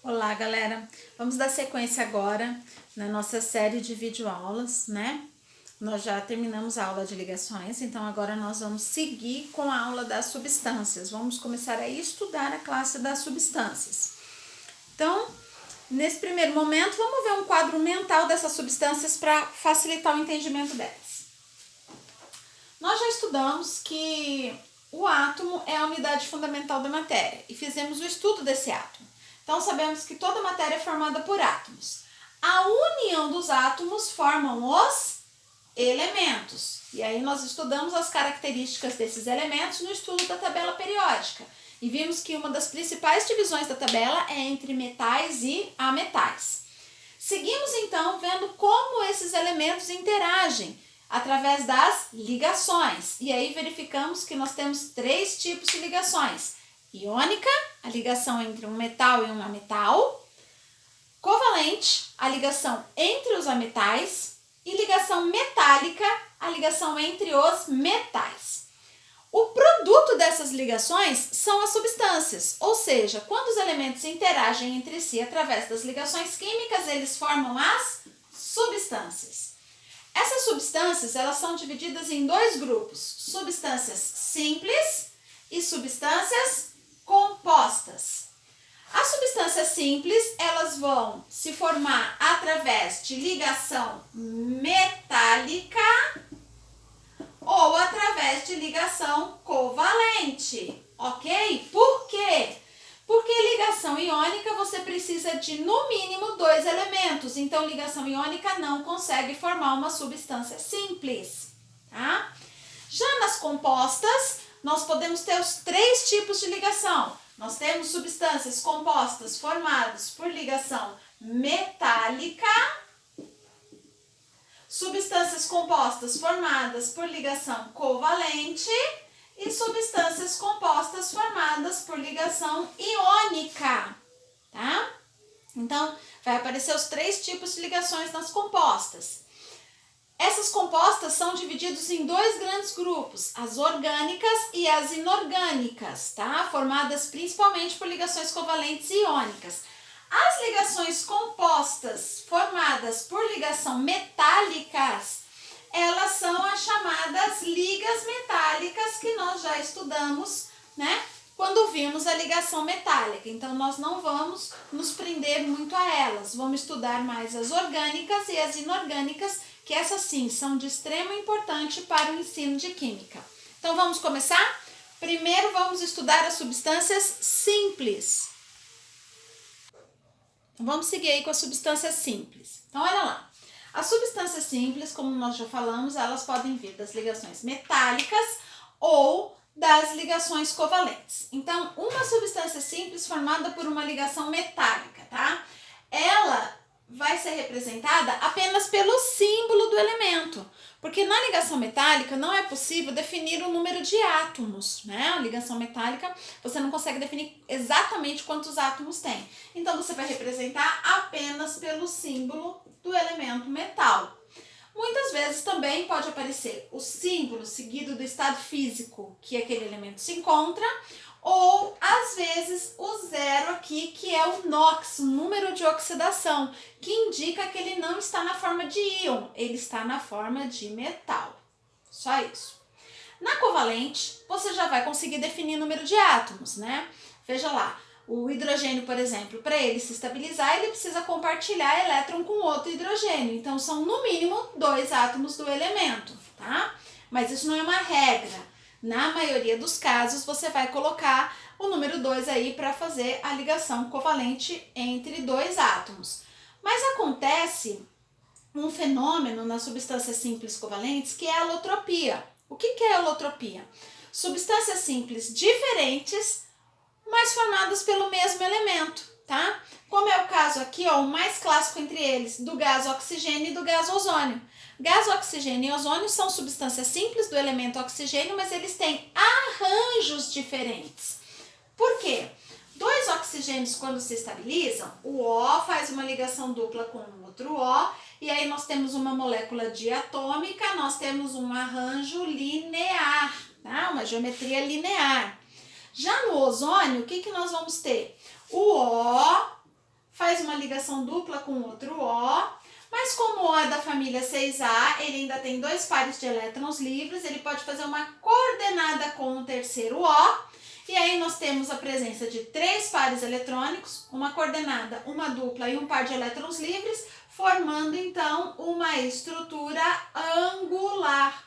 Olá, galera! Vamos dar sequência agora na nossa série de videoaulas, né? Nós já terminamos a aula de ligações, então agora nós vamos seguir com a aula das substâncias. Vamos começar a estudar a classe das substâncias. Então, nesse primeiro momento, vamos ver um quadro mental dessas substâncias para facilitar o entendimento delas. Nós já estudamos que o átomo é a unidade fundamental da matéria e fizemos o estudo desse átomo. Então, sabemos que toda matéria é formada por átomos. A união dos átomos formam os elementos. E aí nós estudamos as características desses elementos no estudo da tabela periódica. E vimos que uma das principais divisões da tabela é entre metais e ametais. Seguimos então vendo como esses elementos interagem através das ligações. E aí verificamos que nós temos 3 tipos de ligações: iônica, a ligação entre um metal e um ametal; covalente, a ligação entre os ametais; e ligação metálica, a ligação entre os metais. O produto dessas ligações são as substâncias, ou seja, quando os elementos interagem entre si através das ligações químicas, eles formam as substâncias. Essas substâncias, elas são divididas em 2 grupos: substâncias simples e substâncias compostas. As substâncias simples, elas vão se formar através de ligação metálica ou através de ligação covalente, ok? Por quê? Porque ligação iônica você precisa de no mínimo 2 elementos, então ligação iônica não consegue formar uma substância simples, tá? Já nas compostas, nós podemos ter os 3 tipos de ligação. Nós temos substâncias compostas formadas por ligação metálica, substâncias compostas formadas por ligação covalente e substâncias compostas formadas por ligação iônica, tá? Então, vai aparecer os 3 tipos de ligações nas compostas. Essas compostas são divididas em 2 grandes grupos: as orgânicas e as inorgânicas, tá? Formadas principalmente por ligações covalentes e iônicas. As ligações compostas formadas por ligação metálicas, elas são as chamadas ligas metálicas que nós já estudamos, né? Quando vimos a ligação metálica. Então, nós não vamos nos prender muito a elas. Vamos estudar mais as orgânicas e as inorgânicas, que essas sim são de extrema importância para o ensino de química. Então, vamos começar? Primeiro, vamos estudar as substâncias simples. Vamos seguir aí com as substâncias simples. Então, olha lá. As substâncias simples, como nós já falamos, elas podem vir das ligações metálicas ou das ligações covalentes. Então, uma substância simples formada por uma ligação metálica, tá? Ela vai ser representada apenas pelo símbolo do elemento, porque na ligação metálica não é possível definir o número de átomos, né? A ligação metálica você não consegue definir exatamente quantos átomos tem. Então, você vai representar apenas pelo símbolo do elemento metal. Muitas vezes também pode aparecer o símbolo seguido do estado físico que aquele elemento se encontra, ou às vezes o 0 aqui, que é o NOx, o número de oxidação, que indica que ele não está na forma de íon, ele está na forma de metal. Só isso. Na covalente, você já vai conseguir definir o número de átomos, né? Veja lá, o hidrogênio, por exemplo, para ele se estabilizar, ele precisa compartilhar elétron com outro hidrogênio. Então, são no mínimo 2 átomos do elemento, tá? Mas isso não é uma regra. Na maioria dos casos, você vai colocar o número 2 aí para fazer a ligação covalente entre 2 átomos. Mas acontece um fenômeno nas substâncias simples covalentes que é a alotropia. O que é a alotropia? Substâncias simples diferentes, mas formadas pelo mesmo elemento, tá? Como é o caso aqui, ó, o mais clássico entre eles, do gás oxigênio e do gás ozônio. Gás, oxigênio e ozônio são substâncias simples do elemento oxigênio, mas eles têm arranjos diferentes. Por quê? 2 oxigênios, quando se estabilizam, o O faz uma ligação dupla com o outro O, e aí nós temos uma molécula diatômica, nós temos um arranjo linear, tá? Uma geometria linear. Já no ozônio, o que nós vamos ter? O O ligação dupla com outro O, mas como O é da família 6A, ele ainda tem 2 pares de elétrons livres, ele pode fazer uma coordenada com o terceiro O, e aí nós temos a presença de 3 pares eletrônicos, uma coordenada, uma dupla e um par de elétrons livres, formando então uma estrutura angular.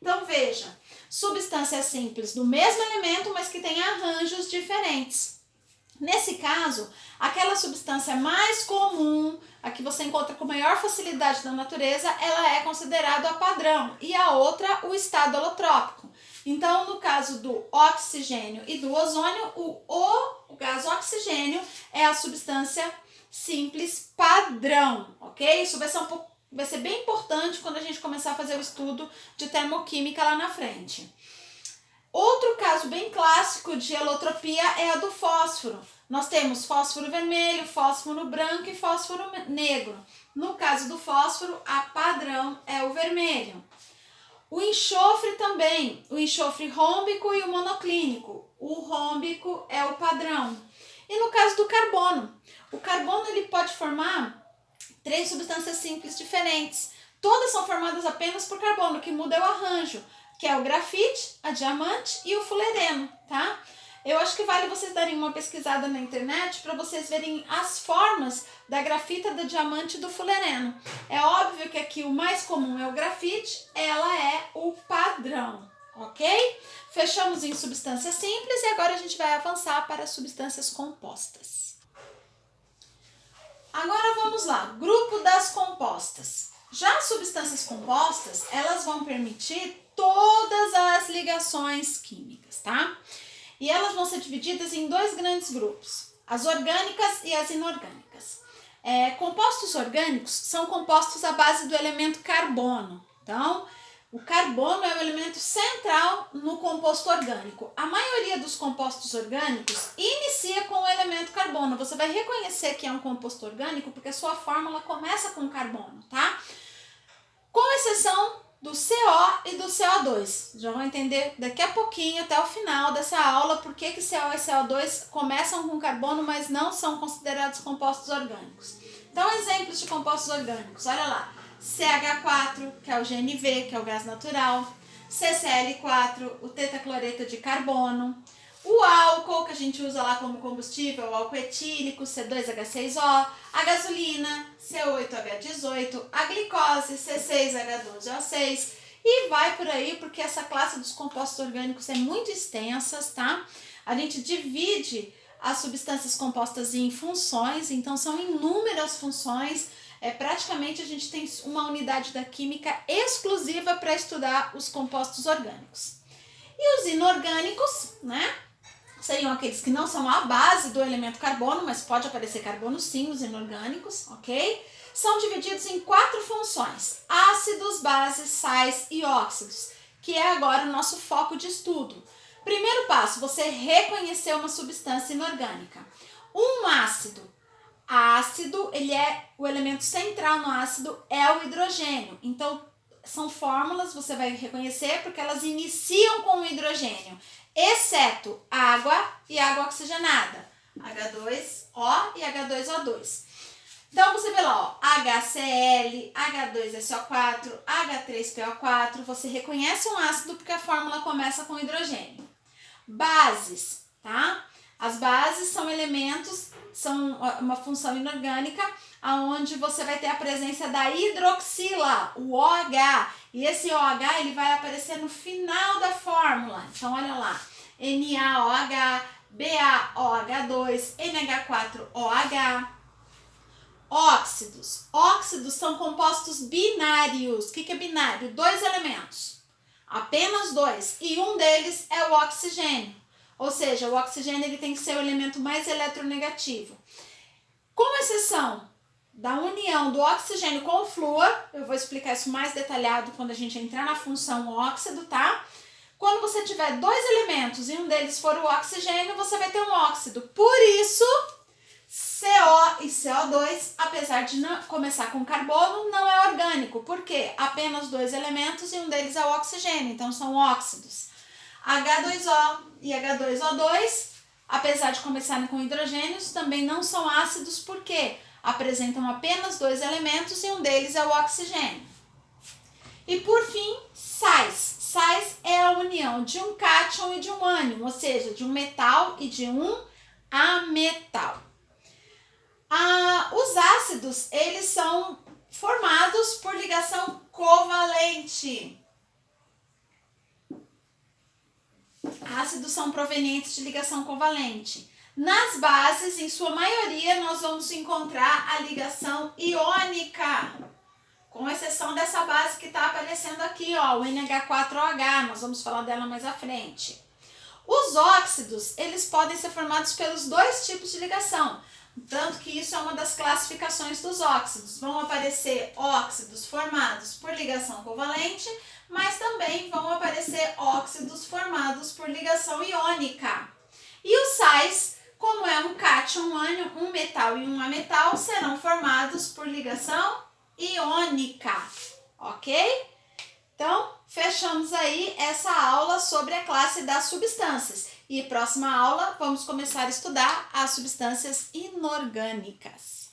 Então veja, substâncias simples do mesmo elemento, mas que têm arranjos diferentes. Nesse caso, aquela substância mais comum, a que você encontra com maior facilidade na natureza, ela é considerada a padrão, e a outra o estado alotrópico. Então, no caso do oxigênio e do ozônio, o gás oxigênio é a substância simples padrão, ok? Isso vai ser bem importante quando a gente começar a fazer o estudo de termoquímica lá na frente. Outro caso bem clássico de alotropia é a do fósforo. Nós temos fósforo vermelho, fósforo branco e fósforo negro. No caso do fósforo, a padrão é o vermelho. O enxofre também, o enxofre rômbico e o monoclínico. O rômbico é o padrão. E no caso do carbono, o carbono ele pode formar 3 substâncias simples diferentes. Todas são formadas apenas por carbono, o que muda é o arranjo, que é o grafite, a diamante e o fulereno, tá? Eu acho que vale vocês darem uma pesquisada na internet para vocês verem as formas da grafita, da diamante e do fulereno. É óbvio que aqui o mais comum é o grafite, ela é o padrão, ok? Fechamos em substâncias simples e agora a gente vai avançar para substâncias compostas. Agora vamos lá, grupo das compostas. Já as substâncias compostas, elas vão permitir todas as ligações químicas, tá? E elas vão ser divididas em 2 grandes grupos, as orgânicas e as inorgânicas. Compostos orgânicos são compostos à base do elemento carbono. Então, o carbono é o elemento central no composto orgânico. A maioria dos compostos orgânicos inicia com o elemento carbono. Você vai reconhecer que é um composto orgânico porque a sua fórmula começa com carbono, tá? Com exceção do CO e do CO2. Já vão entender daqui a pouquinho, até o final dessa aula, por que CO e CO2 começam com carbono, mas não são considerados compostos orgânicos. Então, exemplos de compostos orgânicos, olha lá. CH4, que é o GNV, que é o gás natural. CCl4, o tetacloreto de carbono. O álcool, que a gente usa lá como combustível, o álcool etílico, C2H6O, a gasolina, C8H18, a glicose, C6H12O6, e vai por aí, porque essa classe dos compostos orgânicos é muito extensa, tá? A gente divide as substâncias compostas em funções, então são inúmeras funções, praticamente a gente tem uma unidade da química exclusiva para estudar os compostos orgânicos. E os inorgânicos, né? Seriam aqueles que não são a base do elemento carbono, mas pode aparecer carbono sim, os inorgânicos, ok? São divididos em 4 funções: ácidos, bases, sais e óxidos, que é agora o nosso foco de estudo. Primeiro passo, você reconhecer uma substância inorgânica. Um ácido, ele é o elemento central no ácido, é o hidrogênio. Então, são fórmulas, você vai reconhecer, porque elas iniciam com o hidrogênio, exceto água e água oxigenada, H2O e H2O2. Então, você vê lá, ó, HCl, H2SO4, H3PO4, você reconhece um ácido porque a fórmula começa com hidrogênio. Bases, tá? As bases são elementos, são uma função inorgânica, onde você vai ter a presença da hidroxila, o OH, e esse OH ele vai aparecer no final da fórmula. Então, olha lá, NaOH, BaOH2, NH4OH. Óxidos são compostos binários. O que é binário? 2 elementos, apenas 2, e um deles é o oxigênio. Ou seja, o oxigênio ele tem que ser o elemento mais eletronegativo. Com exceção da união do oxigênio com o flúor, eu vou explicar isso mais detalhado quando a gente entrar na função óxido, tá? Quando você tiver 2 elementos e um deles for o oxigênio, você vai ter um óxido. Por isso, CO e CO2, apesar de não começar com carbono, não é orgânico. Por quê? Apenas 2 elementos e um deles é o oxigênio, então são óxidos. H2O e H2O2, apesar de começarem com hidrogênios, também não são ácidos. Por quê? apresentam apenas 2 elementos e um deles é o oxigênio. E por fim, sais. Sais é a união de um cátion e de um ânion, ou seja, de um metal e de um ametal. Os ácidos, eles são formados por ligação covalente. Ácidos são provenientes de ligação covalente. Nas bases, em sua maioria, nós vamos encontrar a ligação iônica, com exceção dessa base que está aparecendo aqui, ó, o NH4OH, nós vamos falar dela mais à frente. Os óxidos, eles podem ser formados pelos 2 tipos de ligação, tanto que isso é uma das classificações dos óxidos. Vão aparecer óxidos formados por ligação covalente, mas também vão aparecer óxidos formados por ligação iônica. E os sais, como é um cátion, um ânion, um metal e um ametal, serão formados por ligação iônica, ok? Então, fechamos aí essa aula sobre a classe das substâncias. E próxima aula, vamos começar a estudar as substâncias inorgânicas.